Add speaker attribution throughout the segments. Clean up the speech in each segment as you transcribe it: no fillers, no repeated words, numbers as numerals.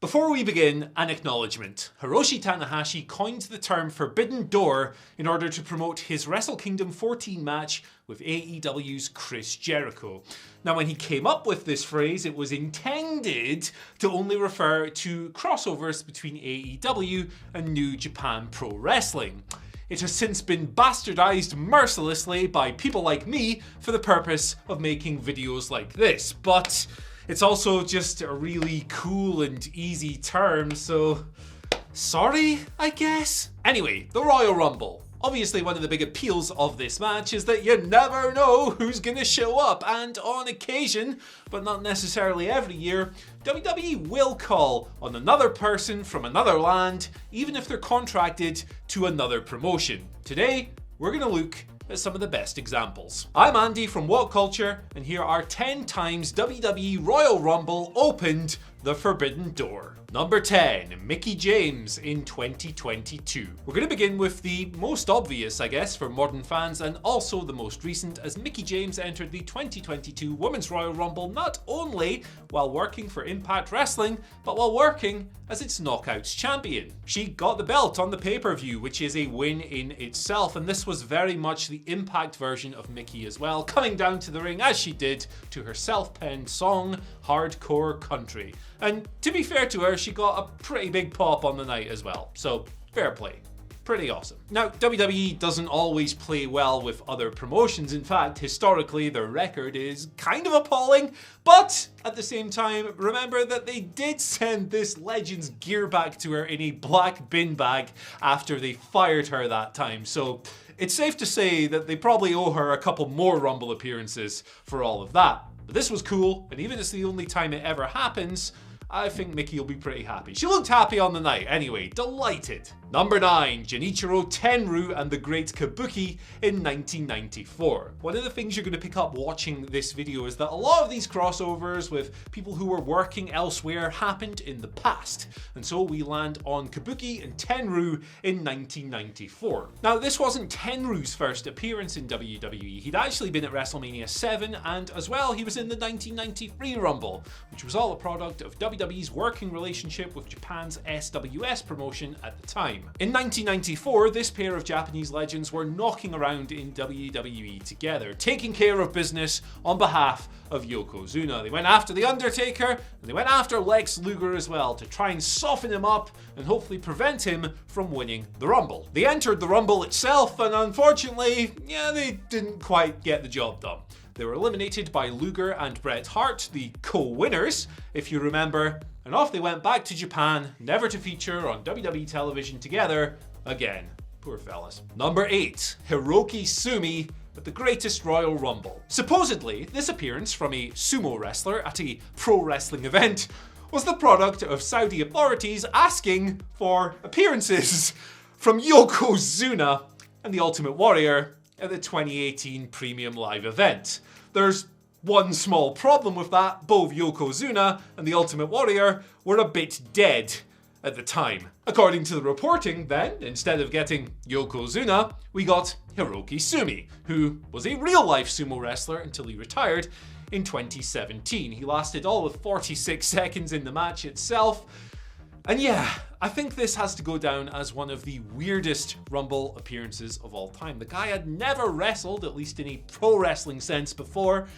Speaker 1: Before we begin, an acknowledgement. Hiroshi Tanahashi coined the term Forbidden Door in order to promote his Wrestle Kingdom 14 match with AEW's Chris Jericho. Now, when he came up with this phrase, it was intended to only refer to crossovers between AEW and New Japan Pro Wrestling. It has since been bastardized mercilessly by people like me for the purpose of making videos like this, but it's also just a really cool and easy term, so sorry, I guess? Anyway, the Royal Rumble. Obviously, one of the big appeals of this match is that you never know who's gonna show up, and on occasion, but not necessarily every year, WWE will call on another person from another land, even if they're contracted to another promotion. Today, we're gonna look at some of the best examples. I'm Andy from What Culture, and here are 10 times WWE Royal Rumble opened the Forbidden Door. Number 10, Mickie James in 2022. We're going to begin with the most obvious, I guess, for modern fans, and also the most recent, as Mickie James entered the 2022 Women's Royal Rumble not only while working for Impact Wrestling, but while working as its Knockouts champion. She got the belt on the pay-per-view, which is a win in itself, and this was very much the Impact version of Mickie as well, coming down to the ring as she did to her self-penned song, Hardcore Country. And to be fair to her, she got a pretty big pop on the night as well, so fair play. Pretty awesome. Now, WWE doesn't always play well with other promotions. In fact, historically, their record is kind of appalling, but at the same time, remember that they did send this legend's gear back to her in a black bin bag after they fired her that time, so it's safe to say that they probably owe her a couple more Rumble appearances for all of that. But this was cool, and even if it's the only time it ever happens, I think Mickie will be pretty happy. She looked happy on the night. Anyway, delighted. Number 9, Janichiro, Tenru, and the Great Kabuki in 1994. One of the things you're going to pick up watching this video is that a lot of these crossovers with people who were working elsewhere happened in the past. And so we land on Kabuki and Tenru in 1994. Now, this wasn't Tenru's first appearance in WWE. He'd actually been at WrestleMania 7, and as well, he was in the 1993 Rumble, which was all a product of WWE's working relationship with Japan's SWS promotion at the time. In 1994, this pair of Japanese legends were knocking around in WWE together, taking care of business on behalf of Yokozuna. They went after The Undertaker, and they went after Lex Luger as well, to try and soften him up and hopefully prevent him from winning the Rumble. They entered the Rumble itself, and unfortunately, they didn't quite get the job done. They were eliminated by Luger and Bret Hart, the co-winners, if you remember, and off they went back to Japan, never to feature on WWE television together again. Poor fellas. Number 8, Hiroki Sumi at the Greatest Royal Rumble. Supposedly, this appearance from a sumo wrestler at a pro wrestling event was the product of Saudi authorities asking for appearances from Yokozuna and the Ultimate Warrior at the 2018 Premium Live event. There's one small problem with that: both Yokozuna and the Ultimate Warrior were a bit dead at the time. According to the reporting, then, instead of getting Yokozuna, we got Hiroki Sumi, who was a real-life sumo wrestler until he retired in 2017. He lasted all of 46 seconds in the match itself. And yeah, I think this has to go down as one of the weirdest Rumble appearances of all time. The guy had never wrestled, at least in a pro wrestling sense, before.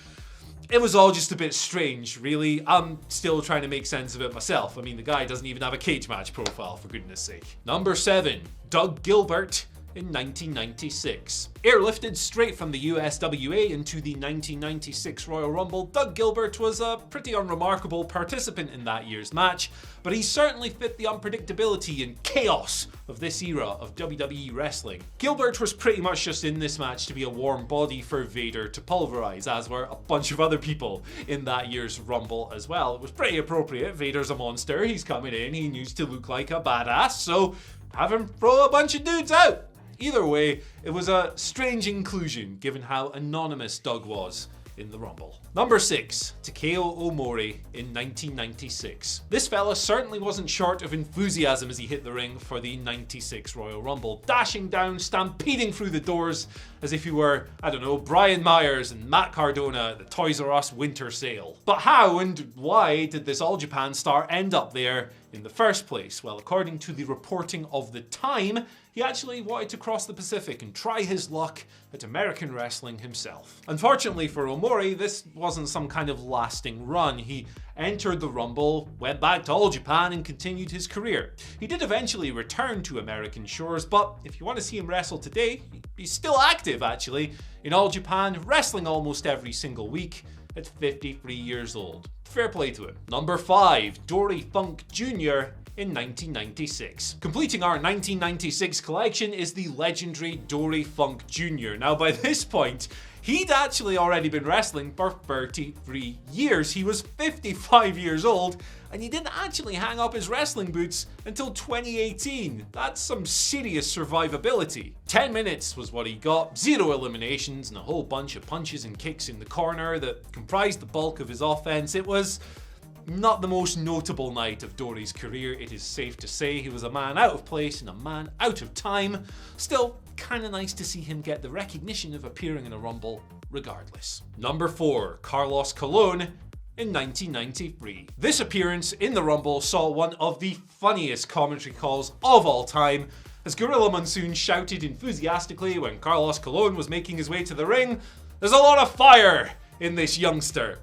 Speaker 1: It was all just a bit strange, really. I'm still trying to make sense of it myself. I mean, the guy doesn't even have a cage match profile, for goodness sake. Number 7, Doug Gilbert in 1996. Airlifted straight from the USWA into the 1996 Royal Rumble, Doug Gilbert was a pretty unremarkable participant in that year's match, but he certainly fit the unpredictability and chaos of this era of WWE wrestling. Gilbert was pretty much just in this match to be a warm body for Vader to pulverize, as were a bunch of other people in that year's Rumble as well. It was pretty appropriate. Vader's a monster, he's coming in, he needs to look like a badass, so have him throw a bunch of dudes out. Either way, it was a strange inclusion given how anonymous Doug was in the Rumble. Number 6, Takeo Omori in 1996. This fella certainly wasn't short of enthusiasm as he hit the ring for the 96 Royal Rumble, dashing down, stampeding through the doors as if he were, Brian Myers and Matt Cardona at the Toys R Us winter sale. But how and why did this All Japan star end up there in the first place? Well, according to the reporting of the time, he actually wanted to cross the Pacific and try his luck at American wrestling himself. Unfortunately for Omori, this wasn't some kind of lasting run. He entered the Rumble, went back to All Japan, and continued his career. He did eventually return to American shores, but if you want to see him wrestle today, he's still active actually in All Japan, wrestling almost every single week at 53 years old. Fair play to him. Number 5, Dory Funk Jr. in 1996. Completing our 1996 collection is the legendary Dory Funk Jr. Now by this point, he'd actually already been wrestling for 33 years. He was 55 years old, and he didn't actually hang up his wrestling boots until 2018. That's some serious survivability. 10 minutes was what he got, 0 eliminations, and a whole bunch of punches and kicks in the corner that comprised the bulk of his offense. It was not the most notable night of Dory's career, it is safe to say. He was a man out of place and a man out of time. Still, kinda nice to see him get the recognition of appearing in a Rumble regardless. Number 4, Carlos Cologne in 1993. This appearance in the Rumble saw one of the funniest commentary calls of all time, as Gorilla Monsoon shouted enthusiastically when Carlos Cologne was making his way to the ring, "There's a lot of fire in this youngster."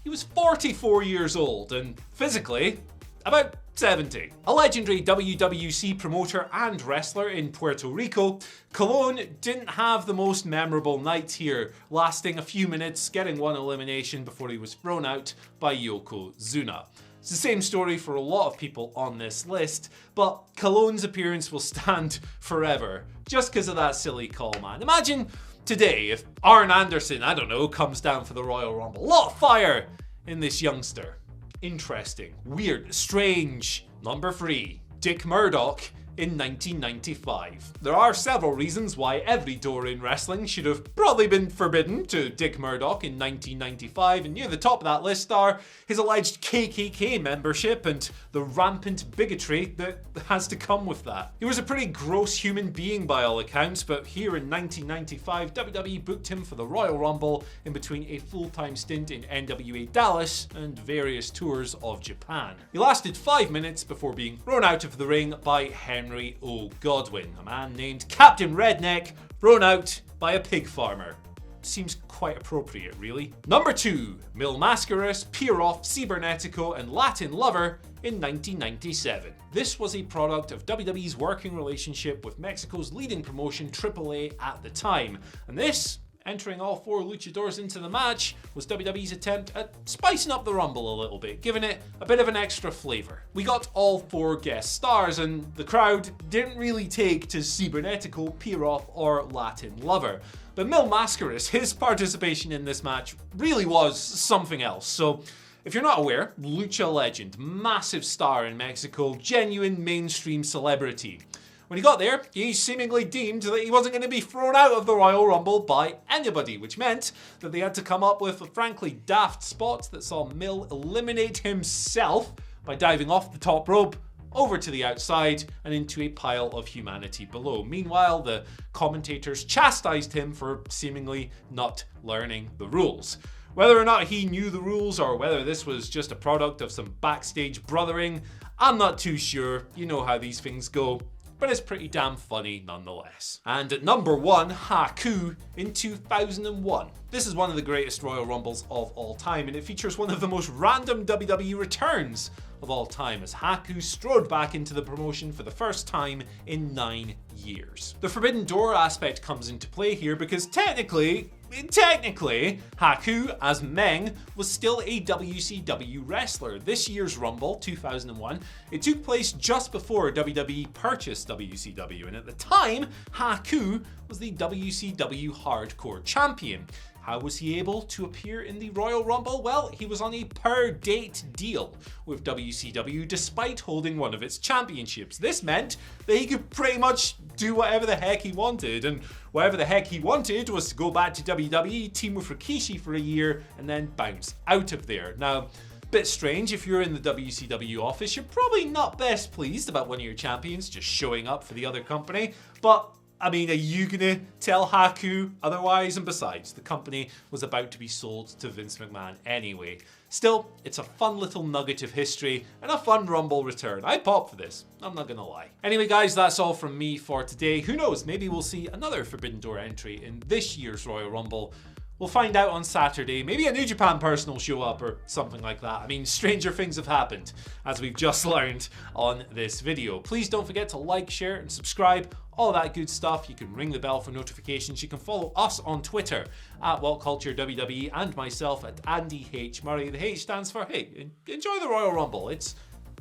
Speaker 1: He was 44 years old and physically about 70. A legendary WWC promoter and wrestler in Puerto Rico, Cologne didn't have the most memorable night here, lasting a few minutes, getting 1 elimination before he was thrown out by Yokozuna. It's the same story for a lot of people on this list, but Cologne's appearance will stand forever, just because of that silly call, man. Imagine today if Arn Anderson, I don't know, comes down for the Royal Rumble. A lot of fire in this youngster. Interesting, weird, strange. Number 3, Dick Murdock in 1995. There are several reasons why every door in wrestling should have probably been forbidden to Dick Murdock in 1995, and near the top of that list are his alleged KKK membership and the rampant bigotry that has to come with that. He was a pretty gross human being by all accounts, but here in 1995, WWE booked him for the Royal Rumble in between a full-time stint in NWA Dallas and various tours of Japan. He lasted 5 minutes before being thrown out of the ring by Henry O. Godwin, a man named Captain Redneck, thrown out by a pig farmer. Seems quite appropriate, really. Number 2, Mil Mascaras, Pieroff, Cibernetico, and Latin Lover in 1997. This was a product of WWE's working relationship with Mexico's leading promotion AAA at the time, and this, entering all 4 luchadors into the match, was WWE's attempt at spicing up the Rumble a little bit, giving it a bit of an extra flavor. We got all 4 guest stars, and the crowd didn't really take to Cibernetico, Pieroff, or Latin Lover. But Mil Mascaras, his participation in this match really was something else. So, if you're not aware, lucha legend, massive star in Mexico, genuine mainstream celebrity. When he got there, he seemingly deemed that he wasn't going to be thrown out of the Royal Rumble by anybody, which meant that they had to come up with frankly daft spots that saw Mil eliminate himself by diving off the top rope, over to the outside, and into a pile of humanity below. Meanwhile, the commentators chastised him for seemingly not learning the rules. Whether or not he knew the rules or whether this was just a product of some backstage brothering, I'm not too sure. You know how these things go. But it's pretty damn funny nonetheless. And at number 1, Haku in 2001. This is one of the greatest Royal Rumbles of all time, and it features one of the most random WWE returns of all time, as Haku strode back into the promotion for the first time in 9 years. The Forbidden Door aspect comes into play here because technically, Haku, as Meng, was still a WCW wrestler. This year's Rumble, 2001, it took place just before WWE purchased WCW, and at the time, Haku was the WCW Hardcore Champion. How was he able to appear in the Royal Rumble? Well, he was on a per-date deal with WCW despite holding one of its championships. This meant that he could pretty much do whatever the heck he wanted, and whatever the heck he wanted was to go back to WWE, team with Rikishi for a year, and then bounce out of there. Now, bit strange, if you're in the WCW office, you're probably not best pleased about one of your champions just showing up for the other company, but I mean, are you gonna tell Haku otherwise? And besides, the company was about to be sold to Vince McMahon anyway. Still, it's a fun little nugget of history and a fun Rumble return. I pop for this, I'm not gonna lie. Anyway guys, that's all from me for today. Who knows, maybe we'll see another Forbidden Door entry in this year's Royal Rumble. We'll find out on Saturday. Maybe a New Japan person will show up or something like that. I mean, stranger things have happened, as we've just learned on this video. Please don't forget to like, share, and subscribe. All that good stuff. You can ring the bell for notifications. You can follow us on Twitter at WhatCultureWWE and myself at Andy H. Murray. The H stands for, hey, enjoy the Royal Rumble.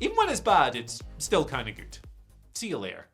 Speaker 1: Even when it's bad, it's still kind of good. See you later.